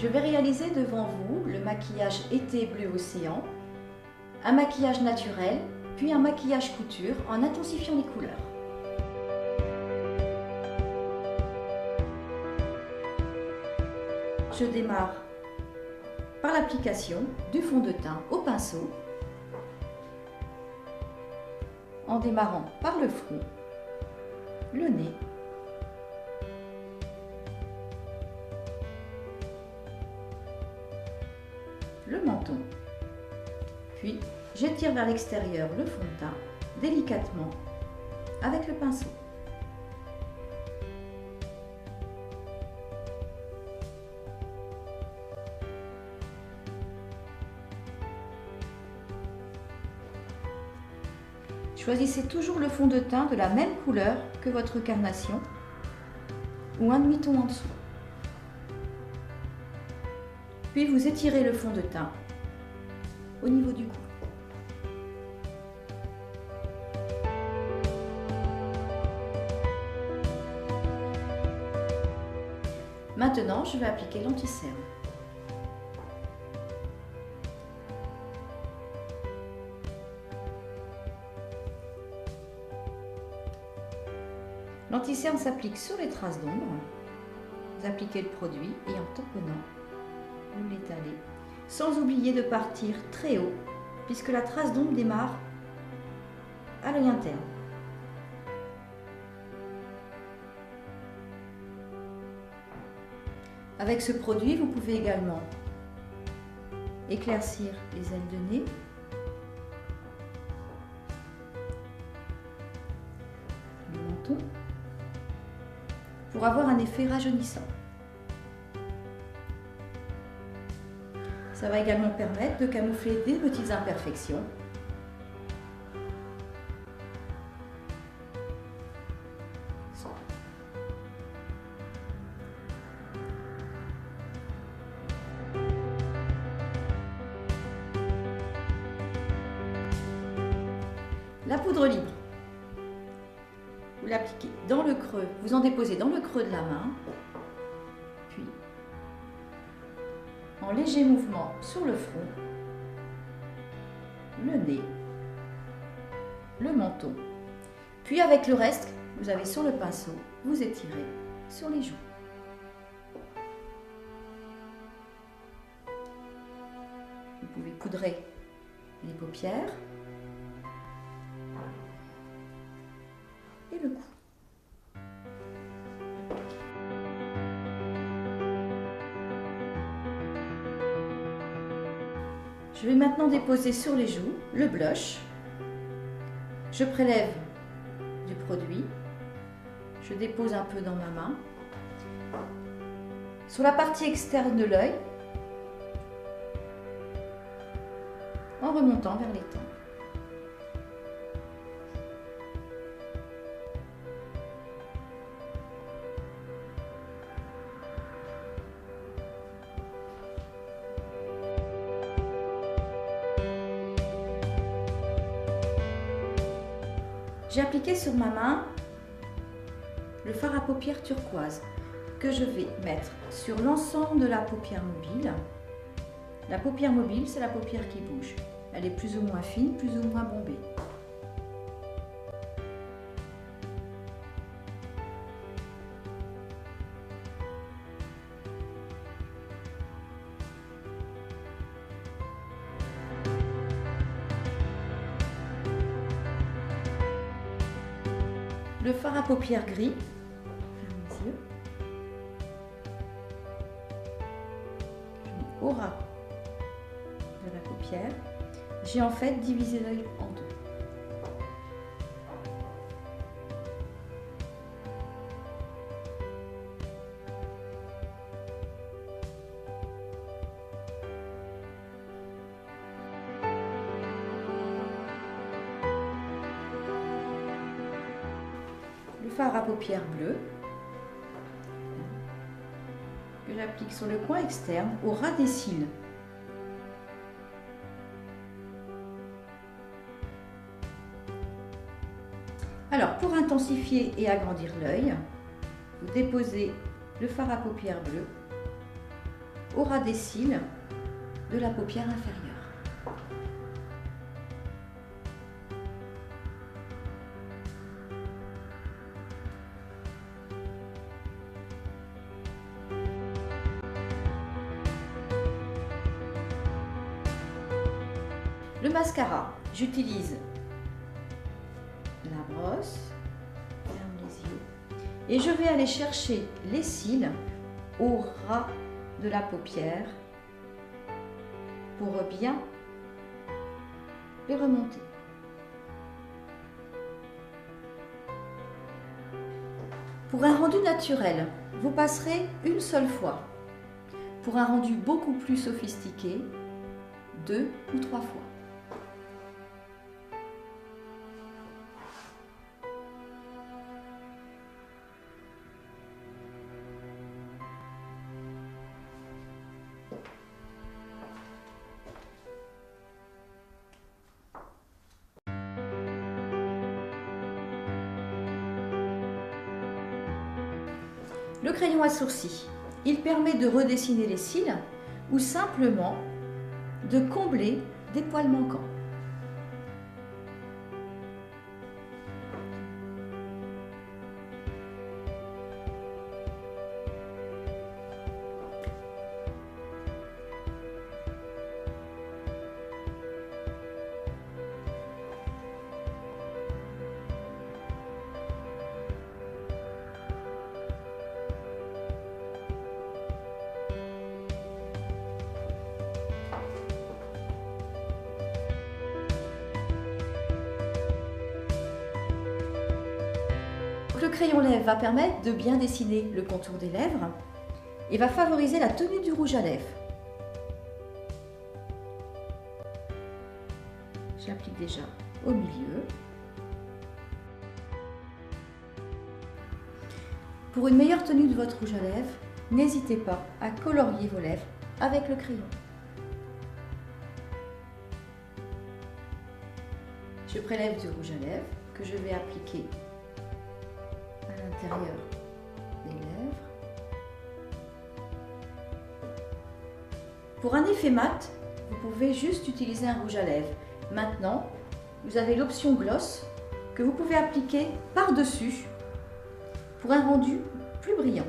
Je vais réaliser devant vous le maquillage été bleu océan, un maquillage naturel, puis un maquillage couture en intensifiant les couleurs. Je démarre par l'application du fond de teint au pinceau, en démarrant par le front, le nez, le menton. Puis j'étire vers l'extérieur le fond de teint délicatement avec le pinceau. Choisissez toujours le fond de teint de la même couleur que votre carnation ou un demi-ton en dessous. Puis vous étirez le fond de teint au niveau du cou. Maintenant, je vais appliquer l'anti-cerne. L'anti-cerne s'applique sur les traces d'ombre. Vous appliquez le produit et en tamponnant, vous l'étalez, sans oublier de partir très haut, puisque la trace d'ombre démarre à l'œil interne. Avec ce produit, vous pouvez également éclaircir les ailes de nez, le menton, pour avoir un effet rajeunissant. Ça va également permettre de camoufler des petites imperfections. La poudre libre, vous l'appliquez dans le creux, vous en déposez dans le creux de la main, puis en léger mouvement sur le front, le nez, le menton, puis avec le reste, vous avez sur le pinceau, vous étirez sur les joues. Vous pouvez poudrer les paupières et le cou. Je vais maintenant déposer sur les joues le blush. Je prélève du produit. Je dépose un peu dans ma main. Sur la partie externe de l'œil, en remontant vers les tempes. J'ai appliqué sur ma main le fard à paupières turquoise que je vais mettre sur l'ensemble de la paupière mobile. La paupière mobile, c'est la paupière qui bouge. Elle est plus ou moins fine, plus ou moins bombée. Le fard à paupières gris, ferme les yeux, je mets au ras de la paupière. J'ai en fait divisé l'œil en deux. Le fard à paupières bleu que j'applique sur le coin externe au ras des cils. Alors, pour intensifier et agrandir l'œil, vous déposez le fard à paupières bleu au ras des cils de la paupière inférieure. Le mascara, j'utilise la brosse, ferme les yeux, et je vais aller chercher les cils au ras de la paupière pour bien les remonter. Pour un rendu naturel, vous passerez une seule fois. Pour un rendu beaucoup plus sophistiqué, 2 ou 3 fois. Le crayon à sourcils, il permet de redessiner les cils ou simplement de combler des poils manquants. Le crayon lèvres va permettre de bien dessiner le contour des lèvres et va favoriser la tenue du rouge à lèvres. J'applique déjà au milieu. Pour une meilleure tenue de votre rouge à lèvres, n'hésitez pas à colorier vos lèvres avec le crayon. Je prélève du rouge à lèvres que je vais appliquer à l'intérieur des lèvres. Pour un effet mat, vous pouvez juste utiliser un rouge à lèvres. Maintenant, vous avez l'option gloss que vous pouvez appliquer par-dessus pour un rendu plus brillant.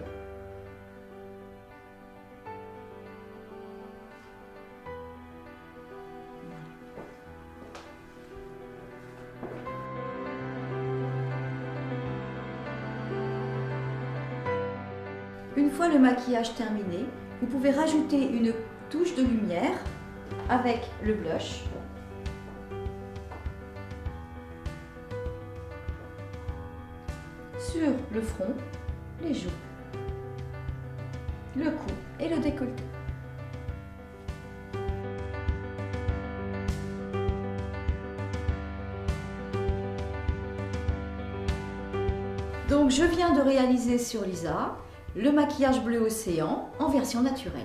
Une fois le maquillage terminé, vous pouvez rajouter une touche de lumière avec le blush. Sur le front, les joues, le cou et le décolleté. Donc je viens de réaliser sur Lisa le maquillage bleu océan en version naturelle.